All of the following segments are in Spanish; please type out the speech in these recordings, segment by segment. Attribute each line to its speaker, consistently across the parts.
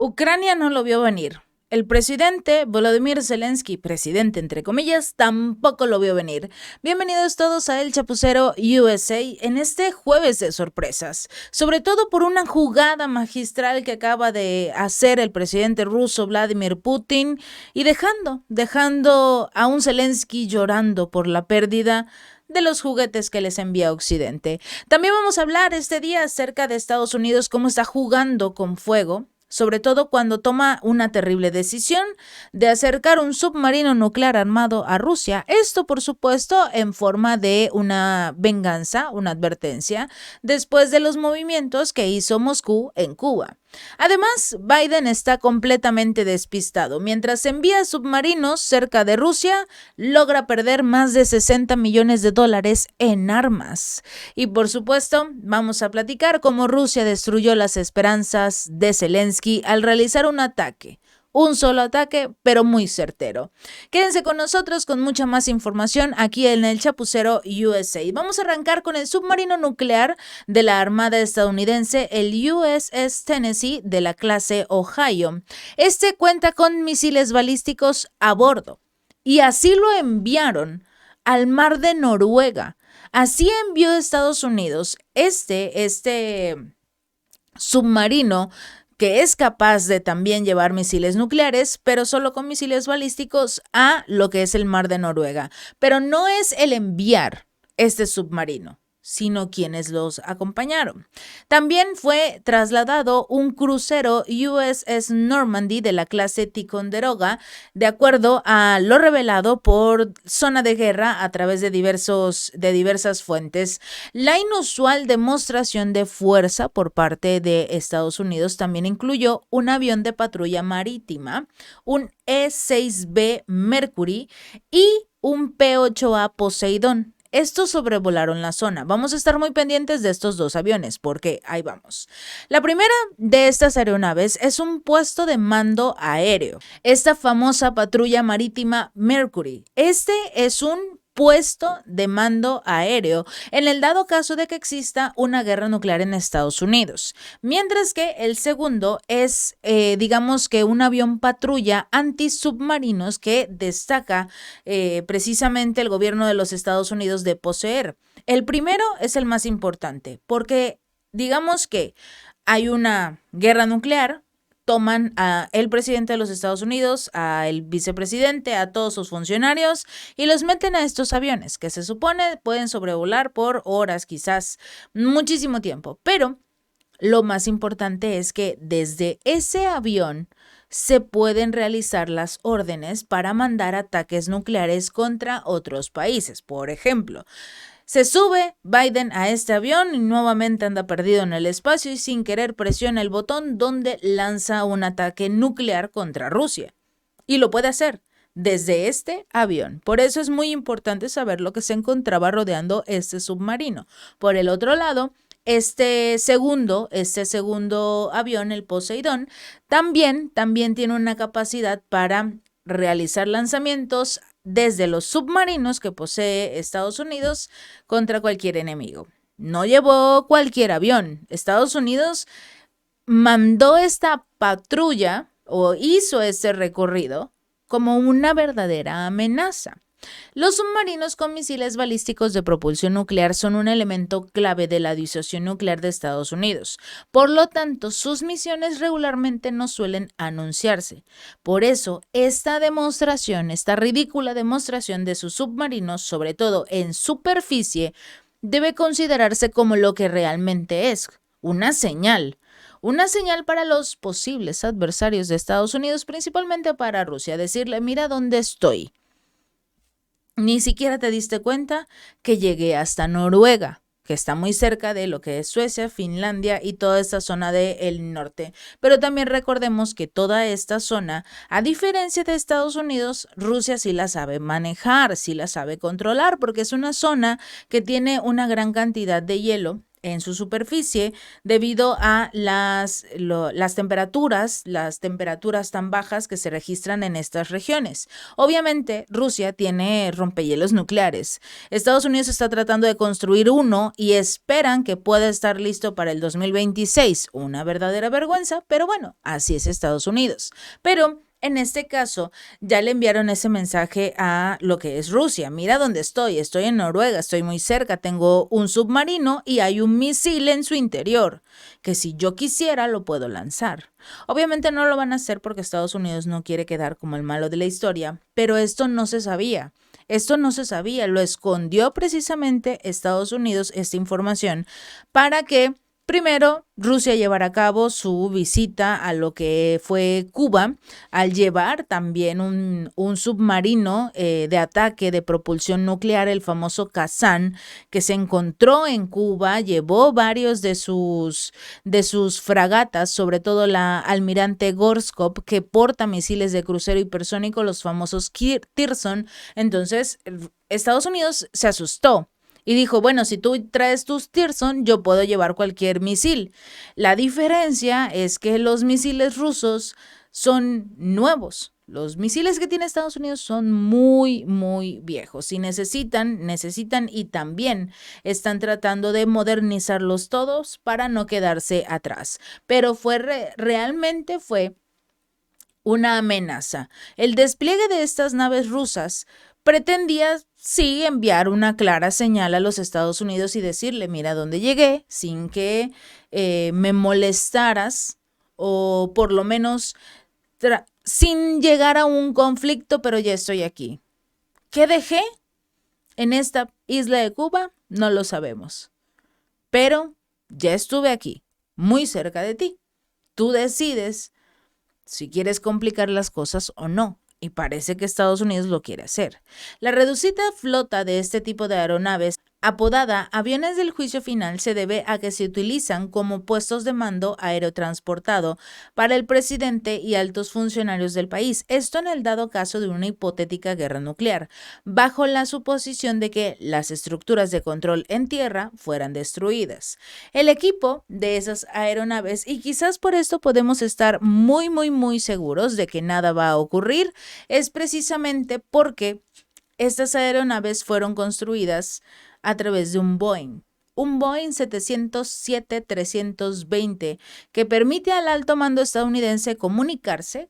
Speaker 1: Ucrania no lo vio venir. El presidente Volodymyr Zelensky, presidente entre comillas, tampoco lo vio venir. Bienvenidos todos a El Chapucero USA en este jueves de sorpresas, sobre todo por una jugada magistral que acaba de hacer el presidente ruso Vladimir Putin y dejando a un Zelensky llorando por la pérdida de los juguetes que les envía Occidente. También vamos a hablar este día acerca de Estados Unidos, cómo está jugando con fuego, sobre todo cuando toma una terrible decisión de acercar un submarino nuclear armado a Rusia. Esto, por supuesto, en forma de una venganza, una advertencia, después de los movimientos que hizo Moscú en Cuba. Además, Biden está completamente despistado. Mientras envía submarinos cerca de Rusia, logra perder más de $60 millones en armas. Y por supuesto, vamos a platicar cómo Rusia destruyó las esperanzas de Zelensky al realizar un ataque. Un solo ataque, pero muy certero. Quédense con nosotros con mucha más información aquí en el Chapucero USA. Vamos a arrancar con el submarino nuclear de la Armada estadounidense, el USS Tennessee de la clase Ohio. Este cuenta con misiles balísticos a bordo y así lo enviaron al mar de Noruega. Así envió Estados Unidos este submarino que es capaz de también llevar misiles nucleares, pero solo con misiles balísticos a lo que es el mar de Noruega. Pero no es el enviar este submarino, sino quienes los acompañaron. También fue trasladado un crucero USS Normandy de la clase Ticonderoga, de acuerdo a lo revelado por Zona de Guerra a través de diversas fuentes. La inusual demostración de fuerza por parte de Estados Unidos también incluyó un avión de patrulla marítima, un E-6B Mercury y un P-8A Poseidón. Estos sobrevolaron la zona. Vamos a estar muy pendientes de estos dos aviones, porque ahí vamos. La primera de estas aeronaves es un puesto de mando aéreo. Esta famosa patrulla marítima Mercury. Este es un puesto de mando aéreo en el dado caso de que exista una guerra nuclear en Estados Unidos, mientras que el segundo es, digamos que un avión patrulla antisubmarinos que destaca precisamente el gobierno de los Estados Unidos de poseer. El primero es el más importante porque digamos que hay una guerra nuclear, toman al presidente de los Estados Unidos, al vicepresidente, a todos sus funcionarios y los meten a estos aviones que se supone pueden sobrevolar por horas, quizás muchísimo tiempo. Pero lo más importante es que desde ese avión se pueden realizar las órdenes para mandar ataques nucleares contra otros países. Por ejemplo, se sube Biden a este avión y nuevamente anda perdido en el espacio y sin querer presiona el botón donde lanza un ataque nuclear contra Rusia. Y lo puede hacer desde este avión. Por eso es muy importante saber lo que se encontraba rodeando este submarino. Por el otro lado, este segundo avión, el Poseidón, también tiene una capacidad para realizar lanzamientos desde los submarinos que posee Estados Unidos contra cualquier enemigo. No llevó cualquier avión. Estados Unidos mandó esta patrulla o hizo este recorrido como una verdadera amenaza. Los submarinos con misiles balísticos de propulsión nuclear son un elemento clave de la disuasión nuclear de Estados Unidos. Por lo tanto, sus misiones regularmente no suelen anunciarse. Por eso, esta ridícula demostración de sus submarinos, sobre todo en superficie, debe considerarse como lo que realmente es, una señal. Una señal para los posibles adversarios de Estados Unidos, principalmente para Rusia, decirle, mira dónde estoy. Ni siquiera te diste cuenta que llegué hasta Noruega, que está muy cerca de lo que es Suecia, Finlandia y toda esta zona del norte. Pero también recordemos que toda esta zona, a diferencia de Estados Unidos, Rusia sí la sabe manejar, sí la sabe controlar, porque es una zona que tiene una gran cantidad de hielo en su superficie debido a las temperaturas tan bajas que se registran en estas regiones. Obviamente, Rusia tiene rompehielos nucleares. Estados Unidos está tratando de construir uno y esperan que pueda estar listo para el 2026. Una verdadera vergüenza, pero bueno, así es Estados Unidos. Pero en este caso, ya le enviaron ese mensaje a lo que es Rusia. Mira dónde estoy en Noruega, estoy muy cerca, tengo un submarino y hay un misil en su interior, que si yo quisiera lo puedo lanzar. Obviamente no lo van a hacer porque Estados Unidos no quiere quedar como el malo de la historia, pero esto no se sabía. Lo escondió precisamente Estados Unidos esta información para que primero, Rusia llevará a cabo su visita a lo que fue Cuba, al llevar también un submarino de ataque de propulsión nuclear, el famoso Kazán, que se encontró en Cuba, llevó varios de sus fragatas, sobre todo la almirante Gorskov, que porta misiles de crucero hipersónico, los famosos Tirson. Entonces, Estados Unidos se asustó y dijo, bueno, si tú traes tus Tirson, yo puedo llevar cualquier misil. La diferencia es que los misiles rusos son nuevos. Los misiles que tiene Estados Unidos son muy, muy viejos y necesitan y también están tratando de modernizarlos todos para no quedarse atrás. Pero realmente fue una amenaza. El despliegue de estas naves rusas pretendía sí enviar una clara señal a los Estados Unidos y decirle, mira dónde llegué, sin que me molestaras o por lo menos sin llegar a un conflicto, pero ya estoy aquí. ¿Qué dejé en esta isla de Cuba? No lo sabemos. Pero ya estuve aquí, muy cerca de ti. Tú decides si quieres complicar las cosas o no. Y parece que Estados Unidos lo quiere hacer. La reducida flota de este tipo de aeronaves, apodada aviones del juicio final, se debe a que se utilizan como puestos de mando aerotransportado para el presidente y altos funcionarios del país. Esto en el dado caso de una hipotética guerra nuclear, bajo la suposición de que las estructuras de control en tierra fueran destruidas. El equipo de esas aeronaves, y quizás por esto podemos estar muy, muy, muy seguros de que nada va a ocurrir, es precisamente porque estas aeronaves fueron construidas a través de un Boeing 707-320, que permite al alto mando estadounidense comunicarse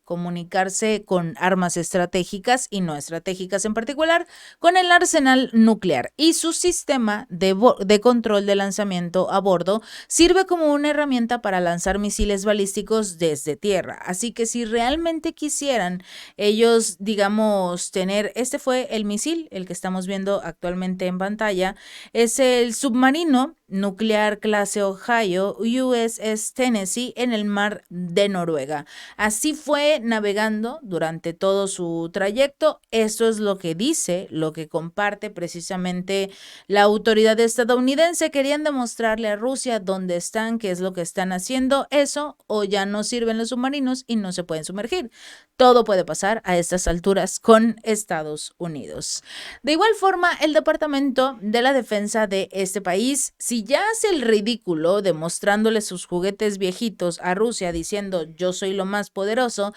Speaker 1: con armas estratégicas y no estratégicas en particular, con el arsenal nuclear, y su sistema de control de lanzamiento a bordo sirve como una herramienta para lanzar misiles balísticos desde tierra. Así que si realmente quisieran ellos, digamos, tener, este fue el misil, el que estamos viendo actualmente en pantalla, es el submarino nuclear clase Ohio USS Tennessee en el mar de Noruega. Así fue navegando durante todo su trayecto. Esto es lo que dice, lo que comparte precisamente la autoridad estadounidense. Querían demostrarle a Rusia dónde están, qué es lo que están haciendo. Eso, o ya no sirven los submarinos y no se pueden sumergir. Todo puede pasar a estas alturas con Estados Unidos. De igual forma, el Departamento de la Defensa de este país, si ya hace el ridículo demostrándole sus juguetes viejitos a Rusia diciendo yo soy lo más poderoso,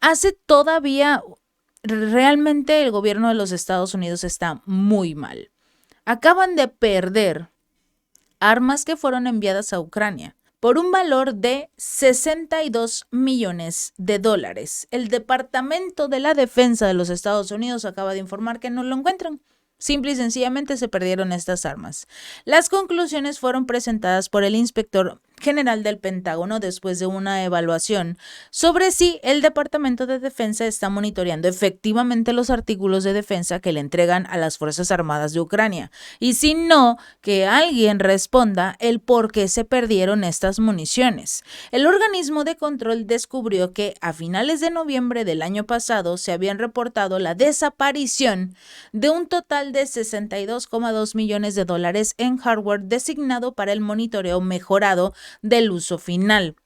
Speaker 1: hace todavía, realmente el gobierno de los Estados Unidos está muy mal. Acaban de perder armas que fueron enviadas a Ucrania por un valor de $62 millones. El Departamento de la Defensa de los Estados Unidos acaba de informar que no lo encuentran. Simple y sencillamente se perdieron estas armas. Las conclusiones fueron presentadas por el inspector general del Pentágono después de una evaluación sobre si el Departamento de Defensa está monitoreando efectivamente los artículos de defensa que le entregan a las Fuerzas Armadas de Ucrania, y si no, que alguien responda el por qué se perdieron estas municiones. El organismo de control descubrió que a finales de noviembre del año pasado se habían reportado la desaparición de un total de $62,2 millones en hardware designado para el monitoreo mejorado del uso final.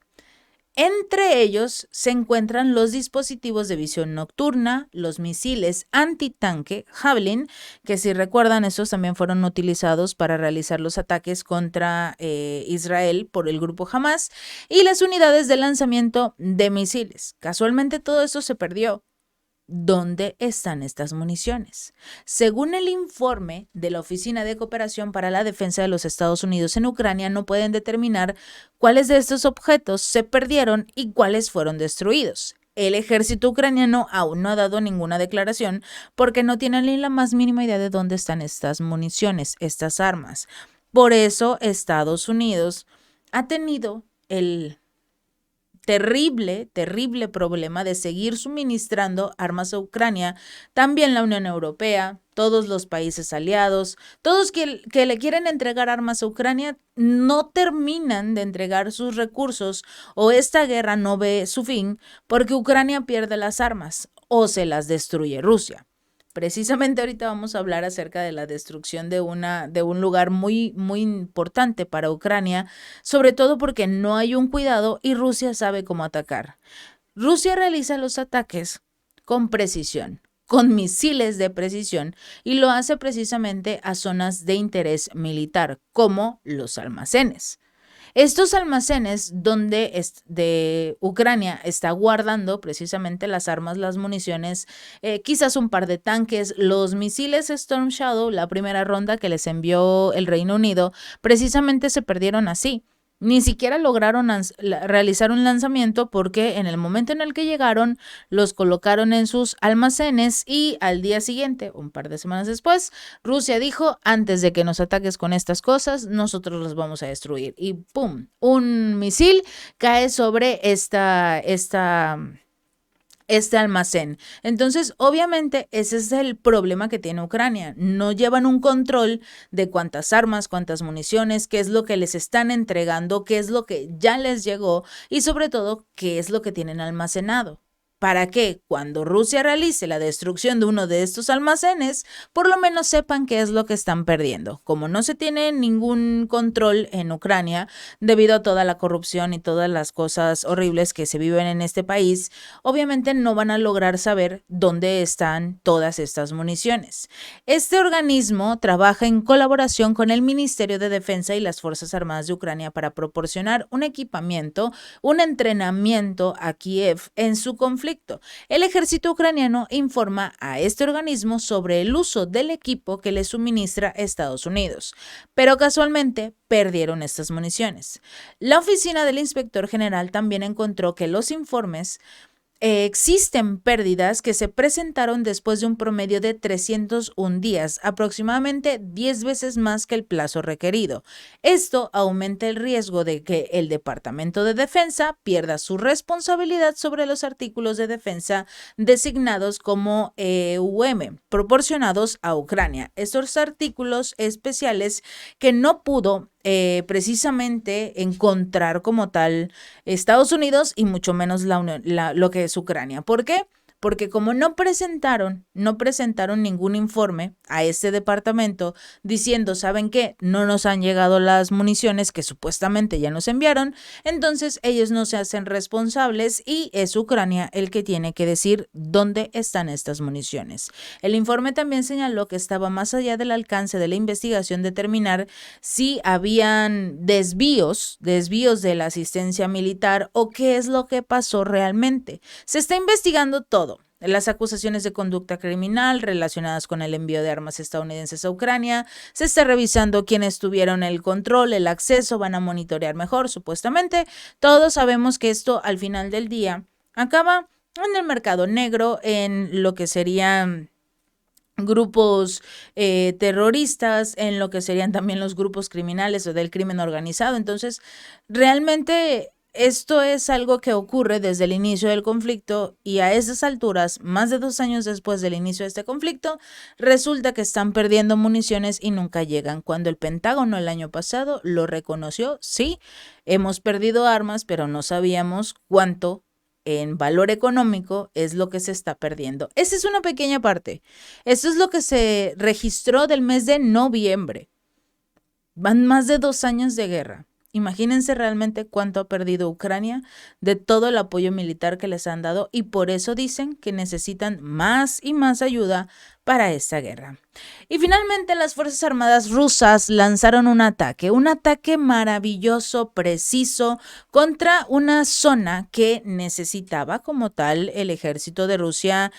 Speaker 1: Entre ellos se encuentran los dispositivos de visión nocturna, los misiles antitanque Javelin, que si recuerdan, estos también fueron utilizados para realizar los ataques contra Israel por el grupo Hamas, y las unidades de lanzamiento de misiles. Casualmente todo esto se perdió. ¿Dónde están estas municiones? Según el informe de la Oficina de Cooperación para la Defensa de los Estados Unidos en Ucrania, no pueden determinar cuáles de estos objetos se perdieron y cuáles fueron destruidos. El ejército ucraniano aún no ha dado ninguna declaración porque no tienen ni la más mínima idea de dónde están estas municiones, estas armas. Por eso Estados Unidos ha tenido el terrible problema de seguir suministrando armas a Ucrania. También la Unión Europea, todos los países aliados, todos que le quieren entregar armas a Ucrania, no terminan de entregar sus recursos, o esta guerra no ve su fin porque Ucrania pierde las armas o se las destruye Rusia. Precisamente ahorita vamos a hablar acerca de la destrucción de un lugar muy importante para Ucrania, sobre todo porque no hay un cuidado y Rusia sabe cómo atacar. Rusia realiza los ataques con precisión, con misiles de precisión, y lo hace precisamente a zonas de interés militar, como los almacenes. Estos almacenes donde de Ucrania está guardando precisamente las armas, las municiones, quizás un par de tanques, los misiles Storm Shadow, la primera ronda que les envió el Reino Unido, precisamente se perdieron así. Ni siquiera lograron realizar un lanzamiento porque en el momento en el que llegaron los colocaron en sus almacenes y al día siguiente, un par de semanas después, Rusia dijo: antes de que nos ataques con estas cosas, nosotros los vamos a destruir. Y ¡pum! Un misil cae sobre este almacén. Entonces, obviamente, ese es el problema que tiene Ucrania. No llevan un control de cuántas armas, cuántas municiones, qué es lo que les están entregando, qué es lo que ya les llegó y sobre todo, qué es lo que tienen almacenado. Para que cuando Rusia realice la destrucción de uno de estos almacenes, por lo menos sepan qué es lo que están perdiendo. Como no se tiene ningún control en Ucrania, debido a toda la corrupción y todas las cosas horribles que se viven en este país, obviamente no van a lograr saber dónde están todas estas municiones. Este organismo trabaja en colaboración con el Ministerio de Defensa y las Fuerzas Armadas de Ucrania para proporcionar un equipamiento, un entrenamiento a Kiev en su conflicto. El ejército ucraniano informa a este organismo sobre el uso del equipo que le suministra Estados Unidos, pero casualmente perdieron estas municiones. La oficina del inspector general también encontró que los informes existen pérdidas que se presentaron después de un promedio de 301 días, aproximadamente 10 veces más que el plazo requerido. Esto aumenta el riesgo de que el Departamento de Defensa pierda su responsabilidad sobre los artículos de defensa designados como EUM, proporcionados a Ucrania. Estos artículos especiales que no pudo precisamente encontrar como tal Estados Unidos y mucho menos lo que es Ucrania. ¿Por qué? Porque como no presentaron ningún informe a este departamento diciendo: ¿saben qué? No nos han llegado las municiones que supuestamente ya nos enviaron, entonces ellos no se hacen responsables y es Ucrania el que tiene que decir dónde están estas municiones. El informe también señaló que estaba más allá del alcance de la investigación determinar si habían desvíos de la asistencia militar o qué es lo que pasó realmente. Se está investigando todo. Las acusaciones de conducta criminal relacionadas con el envío de armas estadounidenses a Ucrania, se está revisando quiénes tuvieron el control, el acceso, van a monitorear mejor, supuestamente. Todos sabemos que esto al final del día acaba en el mercado negro, en lo que serían grupos terroristas, en lo que serían también los grupos criminales o del crimen organizado. Entonces, realmente esto es algo que ocurre desde el inicio del conflicto y a esas alturas, más de 2 años después del inicio de este conflicto, resulta que están perdiendo municiones y nunca llegan. Cuando el Pentágono el año pasado lo reconoció, sí, hemos perdido armas, pero no sabíamos cuánto en valor económico es lo que se está perdiendo. Esa es una pequeña parte. Esto es lo que se registró del mes de noviembre. Van más de 2 años de guerra. Imagínense realmente cuánto ha perdido Ucrania de todo el apoyo militar que les han dado y por eso dicen que necesitan más y más ayuda para esta guerra. Y finalmente las Fuerzas Armadas rusas lanzaron un ataque maravilloso, preciso, contra una zona que necesitaba como tal el ejército de Rusia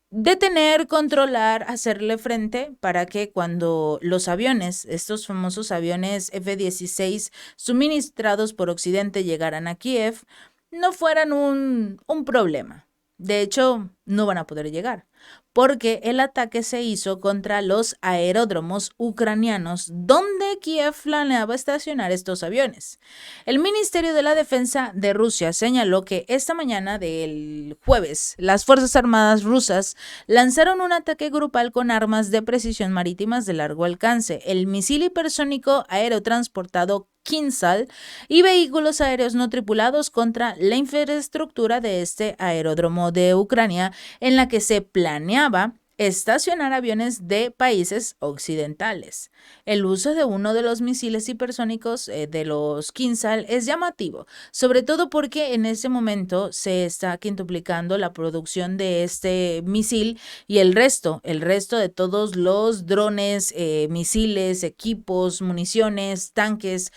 Speaker 1: detener, controlar, hacerle frente para que cuando los aviones, estos famosos aviones F-16 suministrados por Occidente llegaran a Kiev, no fueran un problema. De hecho, no van a poder llegar, porque el ataque se hizo contra los aeródromos ucranianos donde Kiev planeaba estacionar estos aviones. El Ministerio de la Defensa de Rusia señaló que esta mañana del jueves, las Fuerzas Armadas rusas lanzaron un ataque grupal con armas de precisión marítimas de largo alcance, el misil hipersónico aerotransportado Kinzhal y vehículos aéreos no tripulados contra la infraestructura de este aeródromo de Ucrania, en la que se planeaba estacionar aviones de países occidentales. El uso de uno de los misiles hipersónicos de los Kinzhal es llamativo, sobre todo porque en ese momento se está quintuplicando la producción de este misil y el resto de todos los drones, misiles, equipos, municiones, tanques.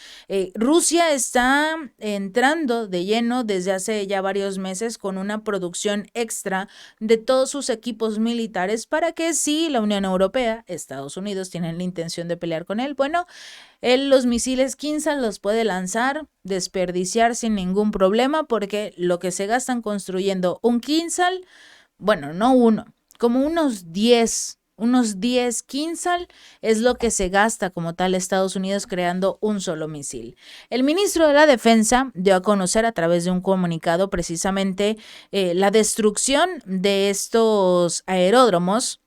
Speaker 1: Rusia está entrando de lleno desde hace ya varios meses con una producción extra de todos sus equipos militares para que si la Unión Europea, Estados Unidos tienen la intención de pelear con él, bueno, él los misiles Kinzhal los puede lanzar, desperdiciar sin ningún problema porque lo que se gastan construyendo un Kinzhal, bueno, no uno, como unos 10 Kinzhal es lo que se gasta como tal Estados Unidos creando un solo misil. El ministro de la Defensa dio a conocer a través de un comunicado precisamente la destrucción de estos aeródromos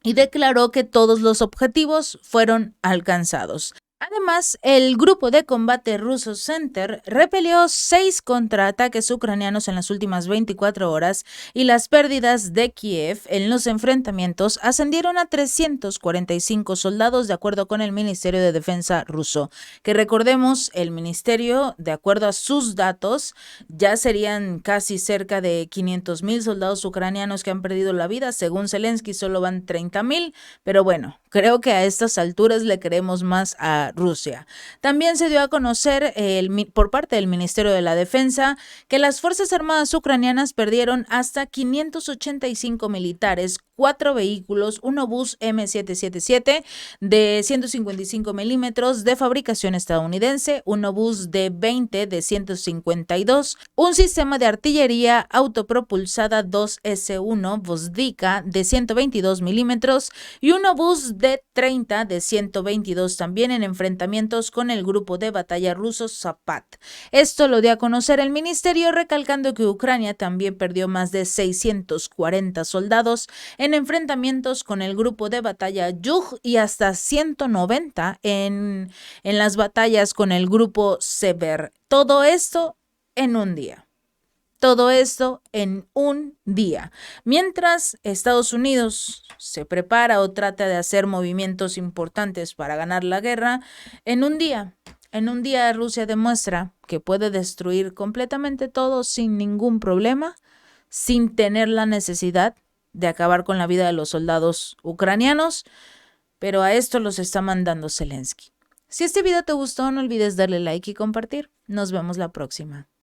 Speaker 1: y declaró que todos los objetivos fueron alcanzados. Además, el grupo de combate ruso Center repelió 6 contraataques ucranianos en las últimas 24 horas y las pérdidas de Kiev en los enfrentamientos ascendieron a 345 soldados de acuerdo con el Ministerio de Defensa ruso, que recordemos, el ministerio, de acuerdo a sus datos, ya serían casi cerca de 500,000 soldados ucranianos que han perdido la vida, según Zelensky solo van 30,000, pero bueno, creo que a estas alturas le creemos más a Rusia. También se dio a conocer por parte del Ministerio de la Defensa que las Fuerzas Armadas ucranianas perdieron hasta 585 militares, 4 vehículos, un obús M777 de 155 milímetros de fabricación estadounidense, un obús de 20 de 152, un sistema de artillería autopropulsada 2S1 Vozdika de 122 milímetros y un obús de 30 de 122 también en enfrentamientos con el grupo de batalla ruso Zapat. Esto lo dio a conocer el ministerio, recalcando que Ucrania también perdió más de 640 soldados en enfrentamientos con el grupo de batalla Yug y hasta 190 en las batallas con el grupo Sever. Todo esto en un día. Todo esto en un día. Mientras Estados Unidos se prepara o trata de hacer movimientos importantes para ganar la guerra, en un día Rusia demuestra que puede destruir completamente todo sin ningún problema, sin tener la necesidad de acabar con la vida de los soldados ucranianos, pero a esto los está mandando Zelensky. Si este video te gustó, no olvides darle like y compartir. Nos vemos la próxima.